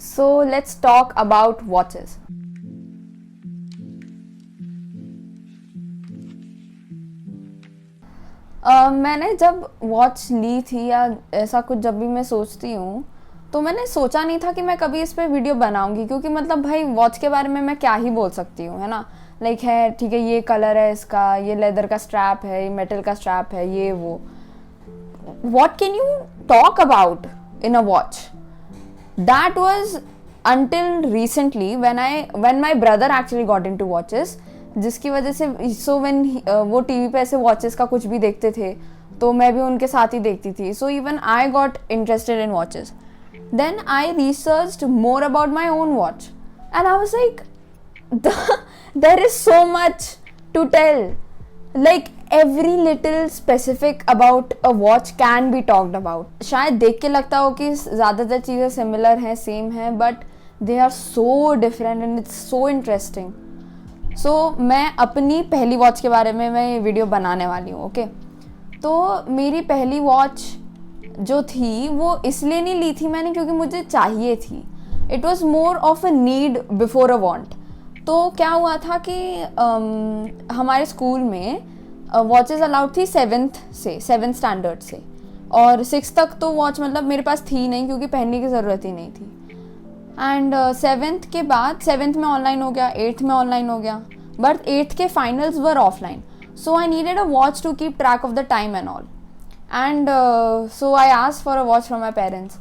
So let's talk about watches. मैंने जब watch ली थी या ऐसा कुछ जब भी मैं सोचती हूँ तो मैंने सोचा नहीं था कि मैं कभी इस पे वीडियो बनाऊंगी, क्योंकि मतलब भाई वॉच के बारे में मैं क्या ही बोल सकती हूँ, है ना। लाइक है ठीक है, ये कलर है इसका, ये लेदर का स्ट्रैप है, ये मेटल का स्ट्रैप है, ये वो। what can you talk about in a watch? That was until recently when my brother actually got into watches, जिसकी वजह से वो टीवी पे ऐसे वॉचेस का कुछ भी देखते थे तो मैं भी उनके साथ ही देखती थी. So even I got interested in watches. Then I researched more about my own watch and I was like there is so much to tell. Like every little specific about a watch can be talked about. शायद देख के लगता हो कि ज़्यादातर चीज़ें similar हैं, same हैं, but they are so different and it's so interesting. So मैं अपनी पहली वॉच के बारे में मैं वीडियो बनाने वाली हूँ. ओके तो मेरी पहली वॉच जो थी वो इसलिए नहीं ली थी मैंने क्योंकि मुझे चाहिए थी. It was more of a need before a want. तो क्या हुआ था कि हमारे स्कूल में वॉचेस अलाउड थी 7th स्टैंडर्ड से, और 6th तक तो वॉच मतलब मेरे पास थी नहीं क्योंकि पहनने की ज़रूरत ही नहीं थी. एंड 7th के बाद 7th में ऑनलाइन हो गया, 8th में ऑनलाइन हो गया, बट 8th के finals were offline. So I needed a watch to keep track of the time and all. And so I asked for a watch from my parents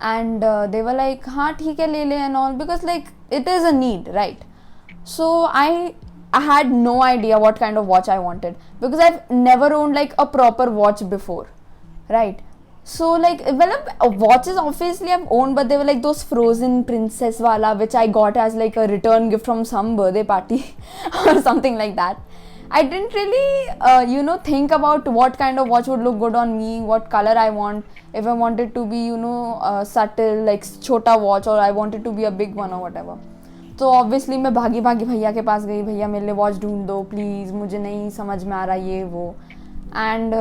and they were like हाँ ठीक है ले ले and all, because like it is a need, right. So I had no idea what kind of watch I wanted because I've never owned like a proper watch before, right? So like well, watches obviously I've owned, but they were like those Frozen princess wala which I got as like a return gift from some birthday party or something like that. I didn't really think about what kind of watch would look good on me, what color I want, if I wanted to be subtle like chota watch, or I wanted to be a big one or whatever. तो obviously मैं भागी भागी भैया के पास गई, भैया मेरे लिए वॉच ढूंढ दो प्लीज़, मुझे नहीं समझ में आ रहा ये वो. And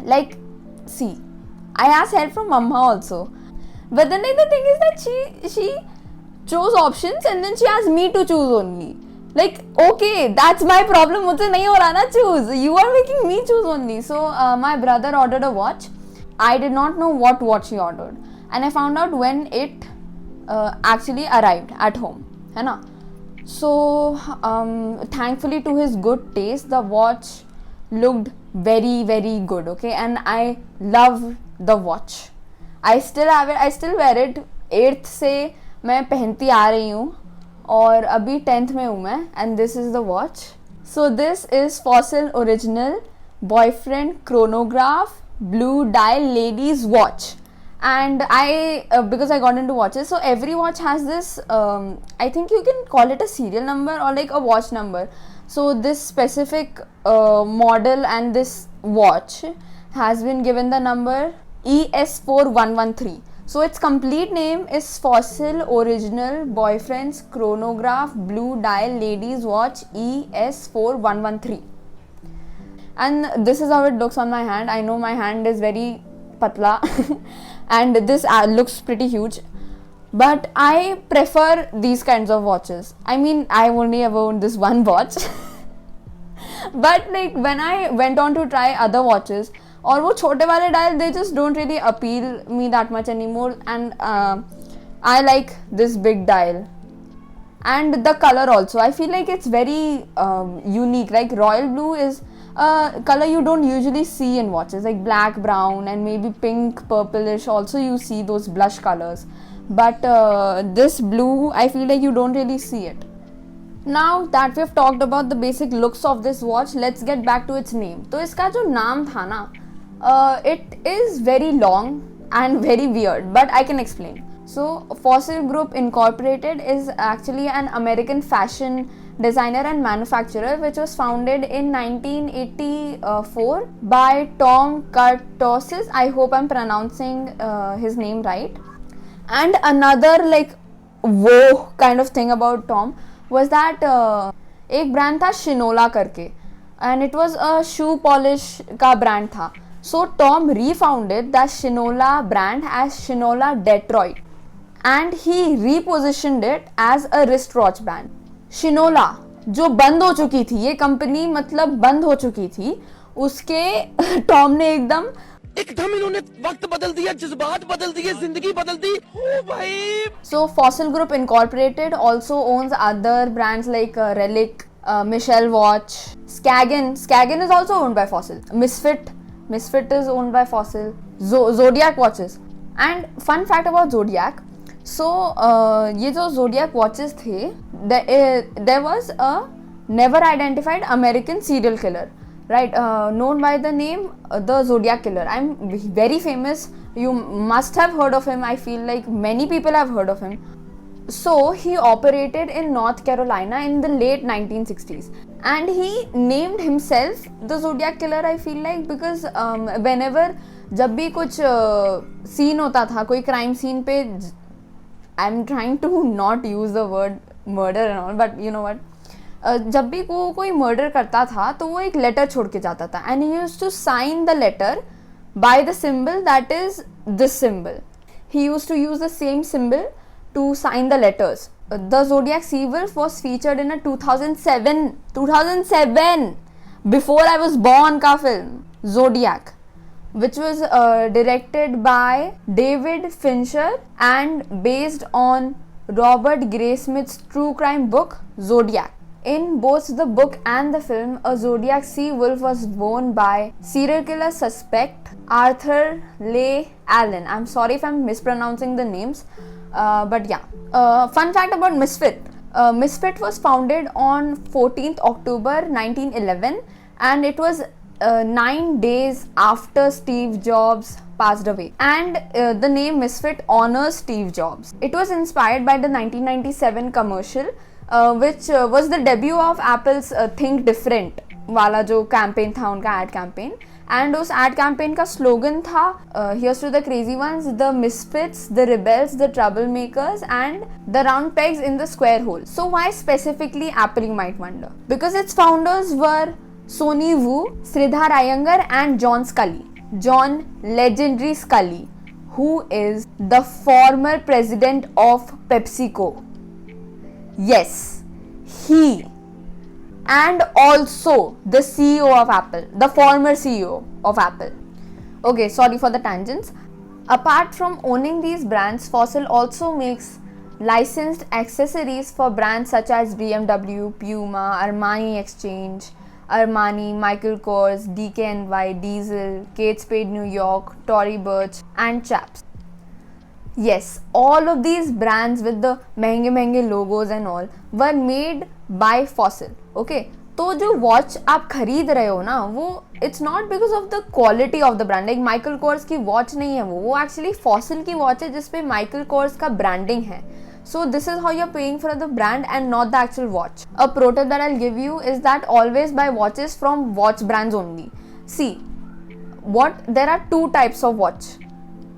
like see I asked help from मम्मा also, but then the thing is that she chose options and then she asked me to choose only. Like okay, that's my problem, मुझसे नहीं हो रहा ना choose, you are making me choose only. So my brother ordered a watch. I did not know what watch he ordered, and I found out when it actually arrived at home, है ना. So thankfully to his good taste the watch looked very very good, okay, and I love the watch. I still have it, I still wear it. 8th से मैं पहनती आ रही हूँ और अभी 10th में हूँ मैं, and this is the watch. So this is Fossil Original Boyfriend Chronograph Blue Dial Ladies Watch. And because I got into watches, so every watch has this I think you can call it a serial number or like a watch number. So this specific model and this watch has been given the number ES4113. So its complete name is Fossil Original Boyfriend's Chronograph Blue Dial Ladies Watch ES4113. And this is how it looks on my hand. I know my hand is very patla and this looks pretty huge, but I prefer these kinds of watches. I mean, I've only ever owned this one watch but like when I went on to try other watches, और वो छोटे वाले dial, they just don't really appeal me that much anymore, and I like this big dial. And the color also, I feel like it's very unique. Like royal blue is a color you don't usually see in watches, like black, brown, and maybe pink, purplish also you see those blush colors, but this blue I feel like you don't really see it. Now that we've talked about the basic looks of this watch, let's get back to its name. तो इसका जो नाम था ना, it is very long and very weird, but I can explain. So Fossil Group Incorporated is actually an American fashion designer and manufacturer which was founded in 1984 by Tom Kurtosis. I hope I'm pronouncing his name right. And another like whoa kind of thing about Tom was that एक brand था शिनोला करके, and it was a shoe polish का brand था. So Tom refounded the Shinola brand as Shinola Detroit. and he repositioned it as a wristwatch brand. शिनोला जो बंद हो चुकी थी, ये कंपनी मतलब बंद हो चुकी थी, उसके टॉम ने एकदम इन्होंने वक्त बदल दिया, जज्बात बदल दिए, जिंदगी बदल दी। ओ भाई। So Fossil Group Incorporated also owns other brands like Relic, Michelle Watch, Skagen. Skagen is also owned by Fossil. Misfit is owned by Fossil. Zodiac watches. And fun fact about Zodiac. So ये जो Zodiac watches थे, there was a never identified American serial killer, right, known by the name the Zodiac Killer. I'm very famous, you must have heard of him. I feel like many people have heard of him. So he operated in North Carolina in the late 1960s, and he named himself the Zodiac Killer. I feel like because whenever जब भी कुछ scene होता था, कोई crime scene पे, I'm trying to not use the word murder and all, but you know what, जब भी वो कोई मर्डर करता था तो वो एक लेटर छोड़ के जाता था, and he used to sign the letter by the symbol that is this symbol. He used to use the same symbol to sign the letters. The Zodiac Seawolf was featured in a 2007 before I was born का film Zodiac, which was directed by David Fincher and based on Robert Graysmith's true crime book Zodiac. In both the book and the film, a Zodiac Seawolf was born by serial killer suspect Arthur Leigh Allen. I'm sorry if I'm mispronouncing the names, but yeah. Fun fact about Misfit. Misfit was founded on 14th October 1911, and it was 9 days after Steve Jobs passed away, and the name Misfit honors Steve Jobs. It was inspired by the 1997 commercial, which was the debut of Apple's Think Different वाला जो campaign था, उनका ad campaign. And उस ad campaign का slogan था here's to the crazy ones, the misfits, the rebels, the trouble makers and the round pegs in the square hole. So why specifically Apple, you might wonder? Because its founders were Sonny Wu, Sridhar Iyengar and John Scully. John legendary Scully, who is the former president of PepsiCo. Yes, he, and also the CEO of Apple, the former CEO of Apple. Okay, sorry for the tangents. Apart from owning these brands, Fossil also makes licensed accessories for brands such as BMW, Puma, Armani Exchange, Armani, Michael Kors, DKNY, Diesel, Kate Spade New York, Tory Burch and Chaps. Yes, all of these brands with the महंगे logos and all were made by Fossil. Okay, तो जो watch आप खरीद रहे हो ना, वो it's not because of the quality of the brand. Like Michael Kors की वॉच नहीं है वो एक्चुअली फॉसिल की वॉच है जिसपे माइकल कोर्स का ब्रांडिंग है. So this is how you're paying for the brand and not the actual watch. A pro tip that I'll give you is that always buy watches from watch brands only. See, there are two types of watch.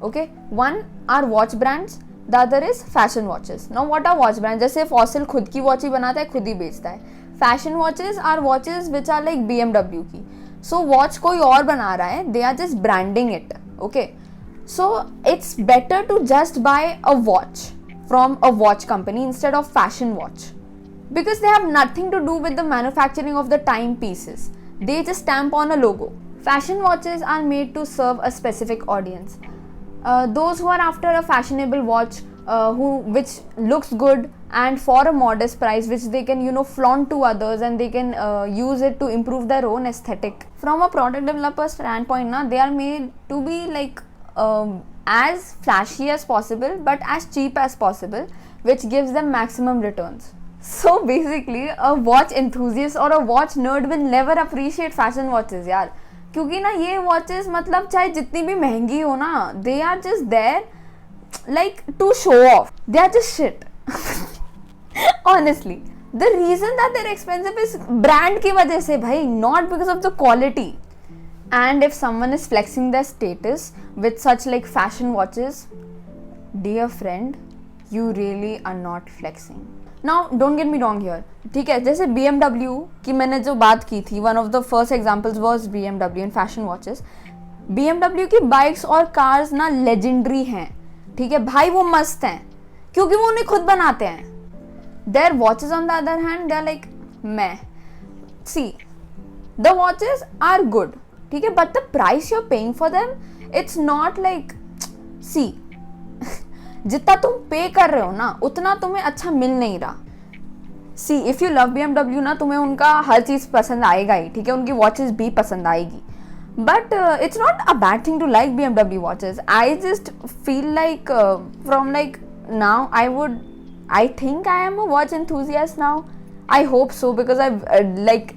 Okay, one are watch brands, the other is fashion watches. Now what are watch brands? जैसे Fossil खुद की watch ही बनाता है, खुद ही बेचता है. Fashion watches are watches which are like BMW की. So watch कोई और बना रहा है, they are just branding it. Okay, so it's better to just buy a watch from a watch company instead of fashion watch, because they have nothing to do with the manufacturing of the timepieces. They just stamp on a logo. Fashion watches are made to serve a specific audience. Those who are after a fashionable watch which looks good and for a modest price, which they can flaunt to others, and they can use it to improve their own aesthetic. From a product developer standpoint, they are made to be like as flashy as possible but as cheap as possible, which gives them maximum returns. So basically a watch enthusiast or a watch nerd will never appreciate fashion watches यार, क्योंकि ना ये watches मतलब चाहे जितनी भी महंगी हो ना, they are just there like to show off. They are just shit. Honestly, the reason that they're expensive is brand की वजह से भाई, not because of the quality. And if someone is flexing their status with such like fashion watches, dear friend, you really are not flexing. Now don't get me wrong here, ठीक है, जैसे BMW की मैंने जो बात की थी, one of the first examples was BMW in fashion watches. BMW की बाइक्स और कार्स ना लेजेंडरी हैं, ठीक है भाई, वो मस्त हैं. क्योंकि वो उन्हें खुद बनाते हैं. Their watches on the other hand, they are like meh. See, the watches are good, ठीक है, but the price you're paying for them, it's not like, see, जितना तुम पे कर रहे हो ना उतना तुम्हें अच्छा मिल नहीं रहा. See if you love BMW ना, तुम्हें उनका हर चीज़ पसंद आएगा ही, ठीक है, उनकी वॉचेस भी पसंद आएगी. But it's not a bad thing to like BMW watches. I just feel like from like now I think I am a watch enthusiast now. I hope so, because I've like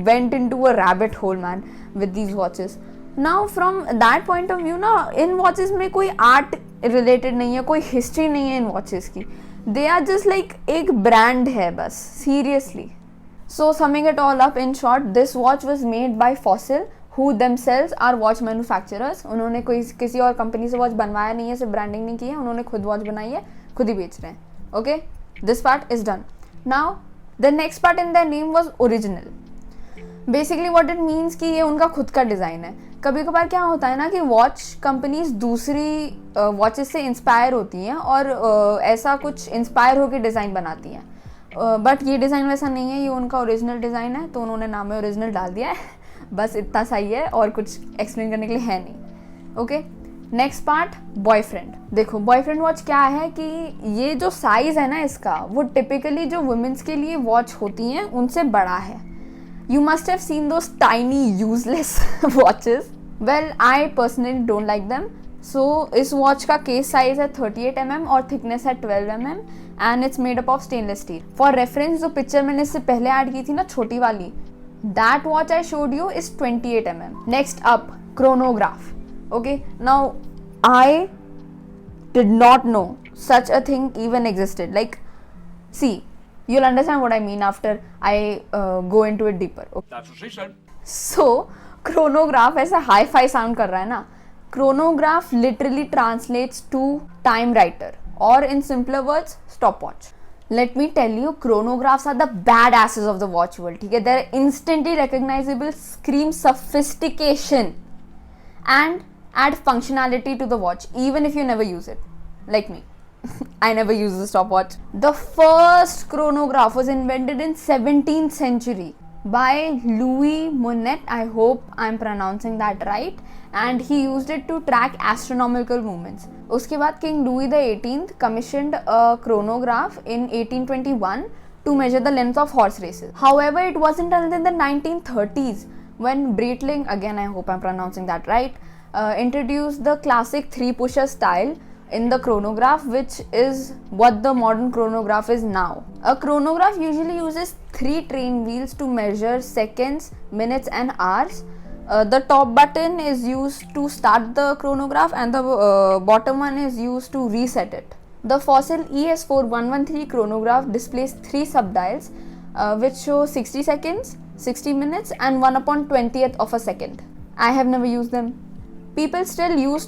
went into a rabbit hole, man, with these watches. Now from that point of view ना, इन watches में कोई art related नहीं है, कोई history नहीं है इन watches की. They are just like एक brand है बस, seriously. So summing it all up, in short, this watch was made by Fossil, who themselves are watch manufacturers. उन्होंने कोई किसी और कंपनी से वॉच बनवाया नहीं है, सिर्फ ब्रांडिंग नहीं की है, उन्होंने खुद वॉच बनाई है, खुद ही बेच रहे हैं. Okay, this part is done. Now the next part in their name was original. Basically what it means कि ये उनका खुद का डिज़ाइन है. कभी कभार क्या होता है ना कि वॉच कंपनीज दूसरी वॉचेस से इंस्पायर होती हैं और ऐसा कुछ इंस्पायर होकर डिज़ाइन बनाती हैं. बट ये डिज़ाइन वैसा नहीं है, ये उनका ओरिजिनल डिज़ाइन है, तो उन्होंने नाम में ओरिजिनल डाल दिया है. बस इतना सही है और कुछ एक्सप्लेन करने के लिए है नहीं. Okay, next part, boyfriend. देखो बॉयफ्रेंड वॉच क्या है कि ये जो साइज़ है ना इसका, वो टिपिकली जो वुमेन्स के लिए वॉच होती हैं उनसे बड़ा है. You must have seen those tiny useless watches. Well I personally don't like them. So इस वॉच का केस साइज है 38 mm और थिकनेस है 12 mm and it's made up of stainless steel. For reference, जो पिक्चर मैंने इससे पहले add की थी ना छोटी वाली, that watch I showed you is 28 mm. Next up, chronograph. Okay, now I did not know such a thing even existed. Like, see, you'll understand what I mean after I go into it deeper. Okay. That's what she said. So, chronograph ऐसा hi-fi sound कर रहा है ना. Chronograph literally translates to time writer, or in simpler words, stopwatch. Let me tell you, chronographs are the badasses of the watch world. ठीक है, they're instantly recognizable, scream sophistication, and add functionality to the watch even if you never use it, like me. I never use the stopwatch. The first chronograph was invented in 17th century by Louis Monette. I hope I'm pronouncing that right. And he used it to track astronomical movements. उसके बाद King Louis the 18th commissioned a chronograph in 1821 to measure the length of horse races. However, it wasn't until the 1930s when Breitling, again I hope I'm pronouncing that right, introduced the classic three-pusher style in the chronograph, which is what the modern chronograph is now. A chronograph usually uses 3 train wheels to measure seconds, minutes and hours. The top button is used to start the chronograph and the bottom one is used to reset it. The Fossil ES4113 chronograph displays 3 subdials which show 60 seconds, 60 minutes and 1/20th of a second. I have never used them. People still use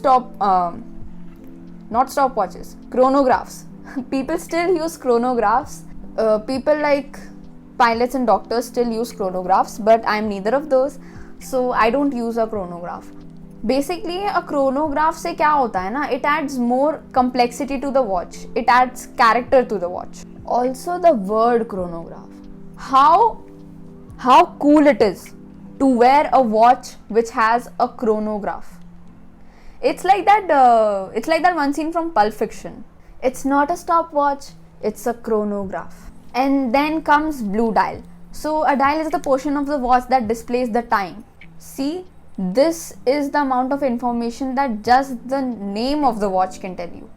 not stopwatches, chronographs. People still use chronographs. People like pilots and doctors still use chronographs, but I'm neither of those, so I don't use a chronograph. Basically, a chronograph से क्या होता है ना, it adds more complexity to the watch. It adds character to the watch. Also, the word chronograph. How cool it is to wear a watch which has a chronograph. It's like that one scene from Pulp Fiction. It's not a stopwatch, it's a chronograph. And then comes blue dial. So a dial is the portion of the watch that displays the time. See, this is the amount of information that just the name of the watch can tell you.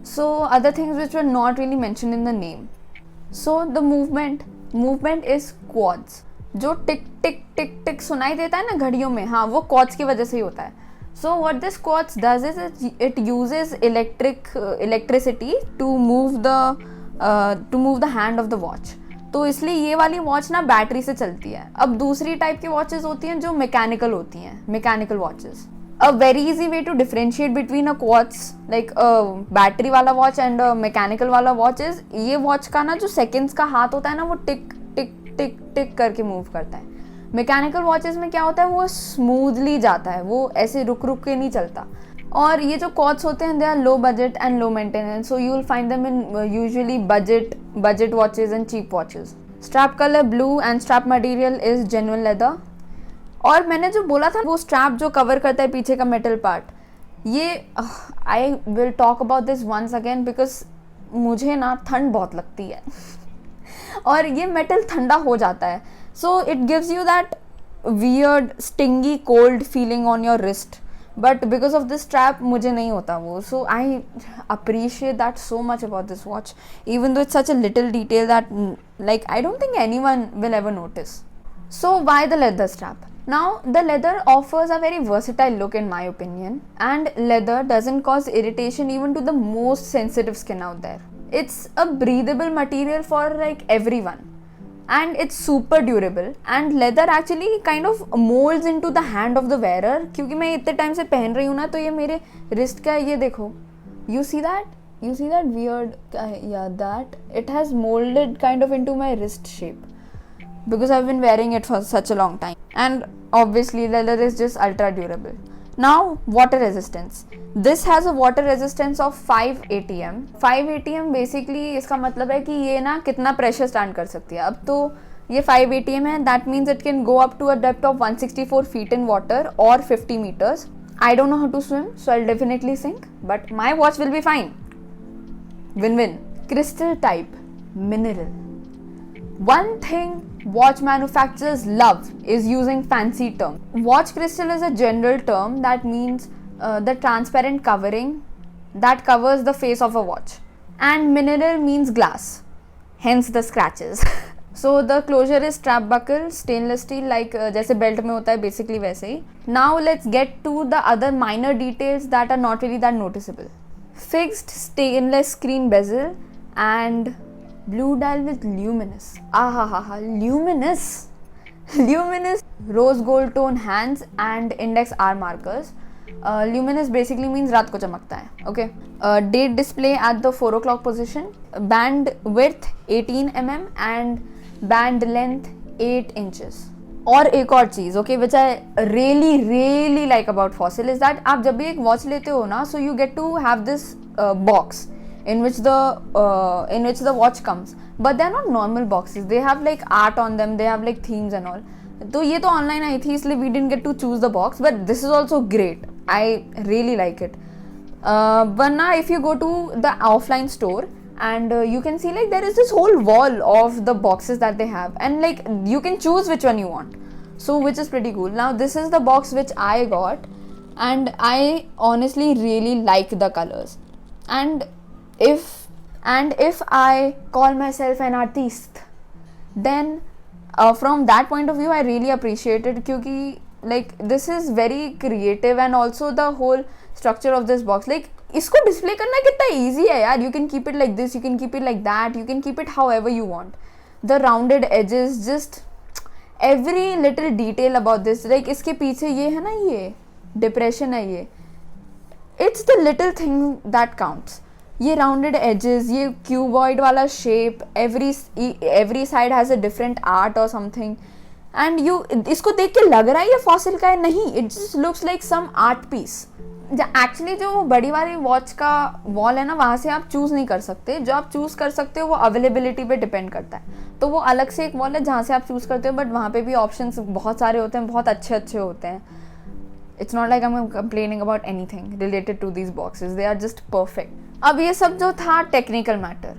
So other things which were not really mentioned in the name. So the movement is quads. जो टिक टिक टिक टिक सुनाई देता है ना घड़ियों में, हाँ, वो quads की वजह से ही होता है. So what this quads does is it uses electricity to move the hand of the watch. तो इसलिए ये वाली वॉच ना बैटरी से चलती है. अब दूसरी टाइप की वॉचेस होती हैं जो मैकेनिकल होती हैं, mechanical watches. A very easy way to differentiate between a quartz, like a battery वाला वॉच एंड मैकेनिकल वाला वॉच इज, ये वॉच का ना जो सेकेंड्स का हाथ होता है ना, वो टिक टिक टिक टिक करके मूव करता है. मैकेनिकल वॉचेस में क्या होता है, वो स्मूथली जाता है, वो ऐसे रुक रुक के नहीं चलता. और ये जो कॉर्ड्स होते हैं they are low budget and low maintenance, so you will find them in usually budget watches and cheap watches. Strap colour blue and strap material is genuine leather. और मैंने जो बोला था वो स्ट्रैप जो कवर करता है पीछे का मेटल पार्ट, ये I will talk about this once again because मुझे ना ठंड बहुत लगती है और ये मेटल ठंडा हो जाता है, so it gives you that weird stingy cold feeling on your wrist, but because of this strap मुझे नहीं होता वो. So I appreciate that so much about this watch, even though it's such a little detail that like I don't think anyone will ever notice. So why the leather strap? Now the leather offers a very versatile look in my opinion, and leather doesn't cause irritation even to the most sensitive skin out there. It's a breathable material for like everyone, and it's super durable, and leather actually kind of molds into the hand of the wearer. क्योंकि मैं इतने time से पहन रही हूँ ना, तो ये मेरे wrist का ये देखो, you see that weird, yeah, that it has molded kind of into my wrist shape because I've been wearing it for such a long time, and obviously leather is just ultra durable. Now water resistance, this has a water resistance of 5 atm. 5 atm basically इसका मतलब है कि ये ना कितना pressure stand कर सकती है. अब तो ये 5 atm है, that means it can go up to a depth of 164 feet in water or 50 meters. I don't know how to swim, so I'll definitely sink, but my watch will be fine. Win-win. Crystal type, mineral. One thing watch manufacturers love is using fancy terms. Watch crystal is a general term that means the transparent covering that covers the face of a watch, and mineral means glass, hence the scratches. So the closure is strap buckle, stainless steel, like जैसे belt में होता है basically वैसे ही. Now let's get to the other minor details that are not really that noticeable. Fixed stainless screen bezel and blue dial with luminous. Luminous. Luminous rose gold tone hands and index hour markers. Luminous basically means रात को चमकता है. Okay. Date display at the 4 o'clock position. Band width 18 mm and band length 8 inches. और एक और चीज़, okay, which I really like about Fossil is that आप जब भी एक वॉच लेते हो ना, so you get to have this box in which the watch comes, but they are not normal boxes, they have like art on them, they have like themes and all. तो ये तो online आई थी इसलिए we didn't get to choose the box, but this is also great. I really like it. But now if you go to the offline store and you can see like there is this whole wall of the boxes that they have, and like you can choose which one you want, so which is pretty cool. Now this is the box which I got, and I honestly really like the colors, and if I call myself an artist, then from that point of view I really appreciate it, क्योंकि like this is very creative, and also the whole structure of this box, like इसको display करना कितना easy है यार. You can keep it like this, you can keep it like that, you can keep it however you want. The rounded edges, just every little detail about this, like इसके पीछे ये है ना, ये depression है, ये it's the little thing that counts. ये rounded edges, ये क्यूबॉइड वाला shape, every side has a different art और समथिंग, एंड यू इसको देख के लग रहा है ये फॉसिल का है, नहीं, it just looks like some art piece. Actually जो बड़ी वाली वॉच का वॉल है ना, वहाँ से आप चूज़ नहीं कर सकते. जो आप चूज़ कर सकते हो वो अवेलेबिलिटी पे डिपेंड करता है, तो वो अलग से एक वॉल है जहाँ से आप चूज़ करते हो, बट वहाँ पे भी ऑप्शंस बहुत सारे होते हैं, बहुत अच्छे होते हैं. It's not like I'm complaining about anything related to these boxes. They are just perfect. अब ये सब जो था technical matter.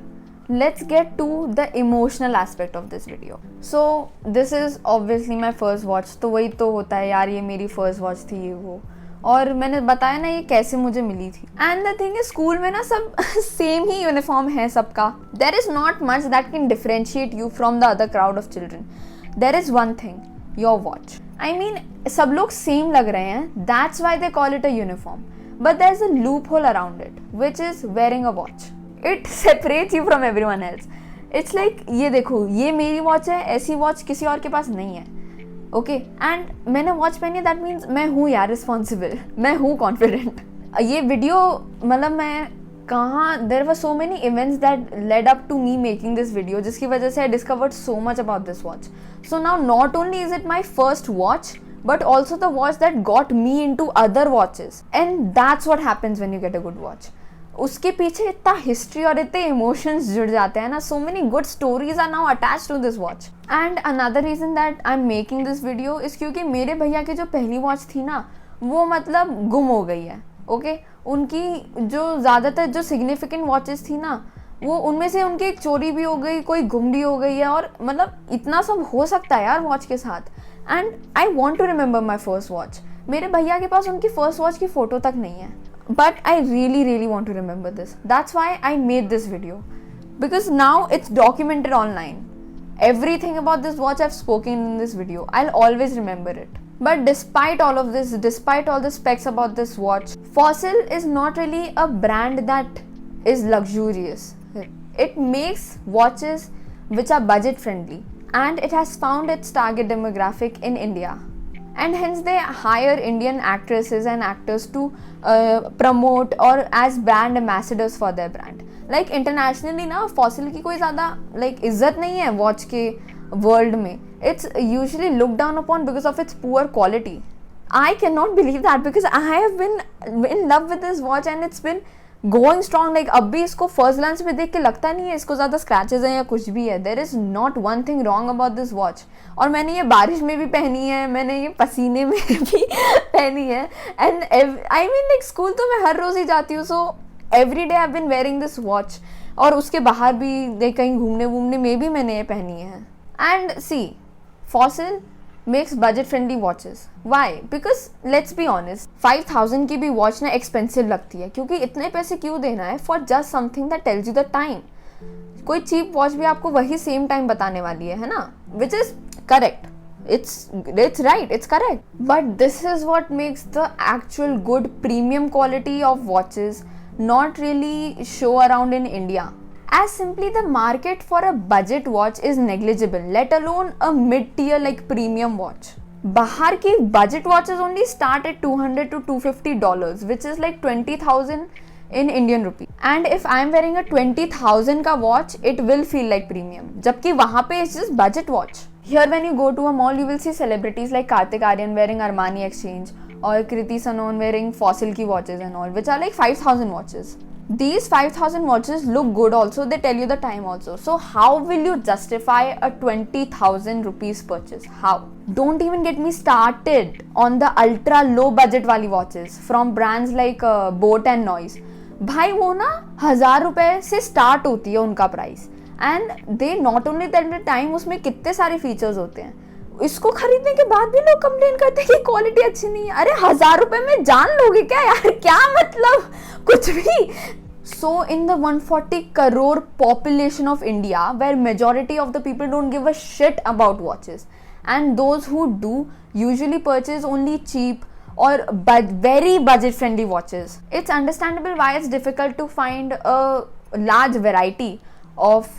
Let's get to the emotional aspect of this video. So this is obviously my first watch. तो वही तो होता है यार, ये मेरी first watch थी, ये वो. और मैंने बताया ना ये कैसे मुझे मिली थी. And the thing is, school में ना सब सेम ही यूनिफॉर्म है सबका. There is not much that can differentiate you from the other crowd of children. There is one thing. Your watch. I mean, सब लोग सेम लग रहे हैं, that's why they call it a uniform. But there's a loophole around it, which is wearing a watch. It separates you from everyone else. It's like, ये देखो, ये मेरी watch है, ऐसी वॉच किसी और के पास नहीं है. Okay? And मैंने वॉच पहनी है, that means मैं हूँ यार रिस्पॉन्सिबल, मैं हूँ कॉन्फिडेंट. ये वीडियो मतलब मैं कहाँ, there were so many events that led up to me making this video, जिसकी वजह से I discovered so much about this watch. So now not only is it my first watch, but also the watch that got me into other watches. And that's what happens when you get a good watch. उसके पीछे इतना history और इतने emotions जुड़ जाते हैं ना. So many good stories are now attached to this watch. And another reason that I am making this video is क्योंकि मेरे भैया की जो पहली वॉच थी ना, वो मतलब गुम हो गई है. ओके उनकी जो ज़्यादातर जो सिग्निफिकेंट वॉचेस थी ना, वो उनमें से उनकी एक चोरी भी हो गई, कोई गुम भी हो गई है, और मतलब इतना सब हो सकता है यार वॉच के साथ. And I want to remember my first watch. मेरे भैया के पास उनकी फर्स्ट वॉच की फ़ोटो तक नहीं है, but I really want to remember this. That's why I made this video, because now it's documented online. Everything about this watch I've spoken in this video. I'll always remember it. But despite all of this, despite all the specs about this watch, Fossil is not really a brand that is luxurious. It makes watches which are budget friendly, and it has found its target demographic in India. And hence they hire Indian actresses and actors to promote or as brand ambassadors for their brand. Like internationally ना Fossil की कोई ज़्यादा like इज्जत नहीं है watch के world में. It's usually looked down upon because of its poor quality. I cannot believe that because I have been in love with this watch and it's been going strong. Like अब भी इसको first glance में देख के लगता नहीं है इसको ज़्यादा स्क्रैचेज हैं या कुछ भी है. There is not one thing wrong about this watch. और मैंने ये बारिश में भी पहनी है, मैंने ये पसीने में भी पहनी है. And I mean like school तो मैं हर रोज़ ही जाती हूँ. So every day I been wearing this watch. और उसके बाहर भी कहीं घूमने वूमने में भी मैंने ये पहनी है. And see Fossil makes budget friendly watches. Why? Because let's be honest, 5000 की भी वॉच ना एक्सपेंसिव लगती है, क्योंकि इतने पैसे क्यों देना है for just something that tells you the time. कोई चीप वॉच भी आपको वही सेम टाइम बताने वाली है ना, which is correct. It's right, it's correct. But this is what makes the actual good premium quality of watches not really show around in India. As simply the market for a budget watch is negligible, let alone a mid-tier like premium watch. बाहर की budget watches only start at $200 to $250, which is like 20,000 in Indian rupee. And if I am wearing a 20,000 का watch, it will feel like premium. जबकि वहाँ पे it's just budget watch. Here when you go to a mall, you will see celebrities like Kartik Aaryan wearing Armani Exchange or Kriti Sanon wearing Fossil की watches and all, which are like 5,000 watches. These 5,000 watches look good also, they tell you the time also. So how will you justify a 20,000 rupees purchase? How? Don't even get me started on the ultra low budget वाली watches from brands like Boat and Noise. भाई वो ना 1,000 रुपए से start होती है उनका price. And they not only tell the time, उसमें कितने सारे फीचर्स होते हैं. इसको खरीदने के बाद भी लोग कंप्लेन करते हैं कि क्वालिटी अच्छी नहीं है. अरे 1,000 रुपए में जान लोगे क्या यार, क्या मतलब कुछ भी. So in the 140 crore population of India, where majority of the people don't give a shit about watches, and those who do usually purchase only cheap or very budget friendly watches, it's understandable why it's difficult to find a large variety of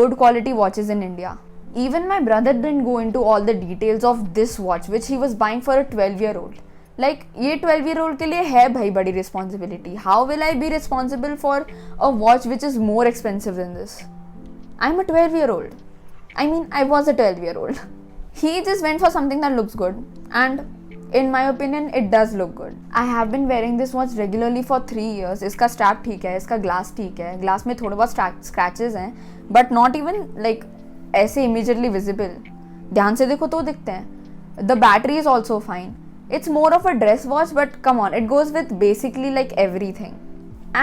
good quality watches in India. Even my brother didn't go into all the details of this watch which he was buying for a 12-year-old. Like ये 12-year-old के लिए है भाई बड़ी responsibility. How will I be responsible for a watch which is more expensive than this? I'm a 12-year-old. I mean, I was a 12-year-old. He just went for something that looks good, and in my opinion, it does look good. I have been wearing this watch regularly for 3 years. इसका strap ठीक है, इसका glass ठीक है. Glass में थोड़े बहुत scratches हैं, but not even like ऐसे immediately visible. ध्यान से देखो तो दिखते हैं. The battery is also fine. It's more of a dress watch, but come on, it goes with basically like everything.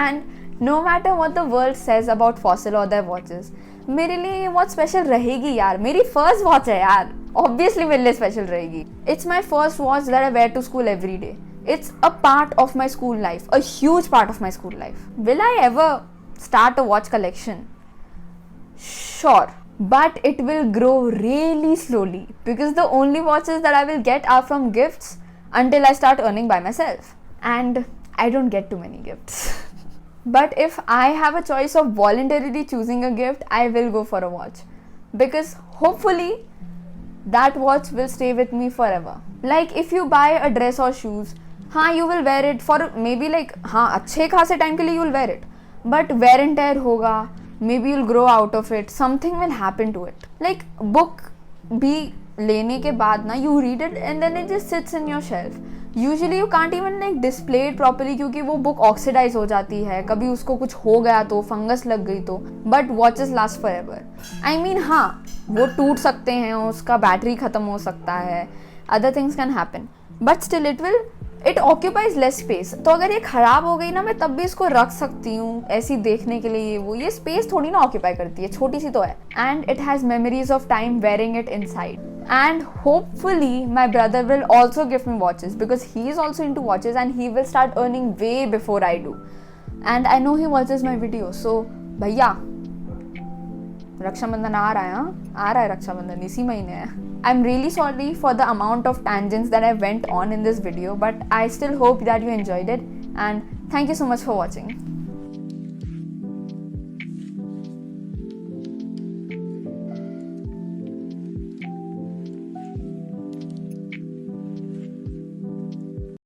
And no matter what the world says about Fossil or their watches, मेरे लिए ये watch special रहेगी यार. मेरी first watch है यार, obviously मेरे लिए स्पेशल रहेगी. It's my first watch that I wear to school every day. It's a part of my school life, a huge part of my school life. Will I ever start a watch collection? Sure, but it will grow really slowly because the only watches that I will get are from gifts until I start earning by myself, and I don't get too many gifts. But if I have a choice of voluntarily choosing a gift, I will go for a watch, because hopefully that watch will stay with me forever. Like if you buy a dress or shoes, हाँ you will wear it for maybe like हाँ अच्छे खासे time के लिए you will wear it, but wear and tear होगा, maybe you'll grow out of it, something will happen to it. Like book भी लेने के बाद ना you read it and then it just sits in your shelf. Usually you can't even like display it properly, क्योंकि वो book oxidise हो जाती है, कभी उसको कुछ हो गया तो, फंगस लग गई तो, but watches last for ever. I mean हाँ, वो टूट सकते हैं, उसका बैटरी ख़त्म हो सकता है, other things can happen, but still it occupies less space. तो अगर ये ख़राब हो गई ना, मैं तब भी इसको रख सकती हूँ ऐसी देखने के लिए। ये स्पेस थोड़ी ना ऑक्यूपाई करती है, छोटी सी तो है। And it has memories of time wearing it inside. And hopefully my brother will also give me watches, because he is also into watches and he will start earning way before I do, and I know he watches my videos. So भैया, रक्षाबंधन आ रहा है, आ रहा है रक्षाबंधन, इसी महीने है। I'm really sorry for the amount of tangents that I went on in this video, but I still hope that you enjoyed it, and thank you so much for watching.